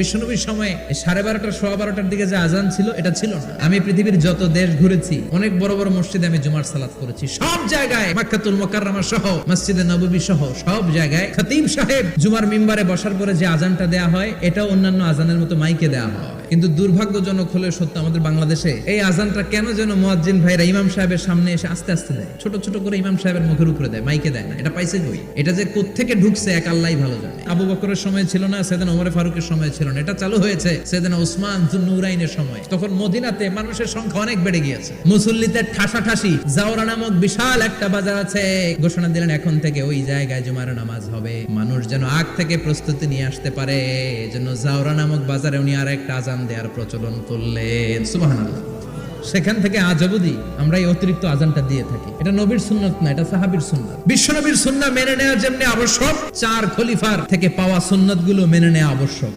বিশ্বনবীর সময়ে 12:30 12:15 দিকে যে আজান ছিল এটা ছিল না। আমি পৃথিবীর যত দেশ ঘুরেছি, অনেক বড় বড় মসজিদে আমি জুমার সালাত করেছি। সব জায়গায় মক্কাতুল মুকাররমা সহ মসজিদে নববী সহ সব জায়গায় খতিব সাহেব জুমার মিম্বারে বসার পরে যে আজানটা দেয়া হয় এটা অন্যান্য আজানের মতো মাইকে দেয়া হয়। কিন্তু দুর্ভাগ্যজনক হলে সত্য, আমাদের বাংলাদেশে এই আজানটা কেন যেন মুয়াজ্জিন ভাইরা ইমাম সাহেবের সামনে এসে আস্তে আস্তে দেয়, ছোট ছোট করে ইমাম সাহেবের মুখের উপরে দেয়, মাইকে দেয় না। এটা পাইছে কই? এটা যে কোত্থেকে ঢুকছে এক আল্লাহই ভালো জানে। আবু বকরের সময় ছিল না, সাইয়েদনা ওমর ফারুকের সময় ছিল না, এটা চালু হয়েছে সাইয়েদনা উসমান যুন্নুরাইনের সময়। তখন মদিনাতে মানুষের সংখ্যা অনেক বেড়ে গিয়েছে, মুসল্লিতে ঠাসাঠাসি। জাওরা নামক বিশাল একটা বাজার আছে, ঘোষণা দিলেন এখন থেকে ওই জায়গায় জুমার নামাজ হবে। মানুষ যেন আগ থেকে প্রস্তুতি নিয়ে আসতে পারে, এজন্য জাওরা নামক বাজারে উনি আর একটা আজান দেওয়ার প্রচলন করলেন। সুবহানাল্লাহ। সেখান থেকে আজ অবধি আমরা এই অতিরিক্ত আজানটা দিয়ে থাকি। এটা নবীর সুন্নাত না, এটা সাহাবীর সুন্নাত। বিশ্ব নবীর সুন্নাহ মেনে নেওয়া যেমনি আবশ্যক, 4 খলিফার থেকে পাওয়া সুন্নাতগুলো মেনে নেওয়া আবশ্যক।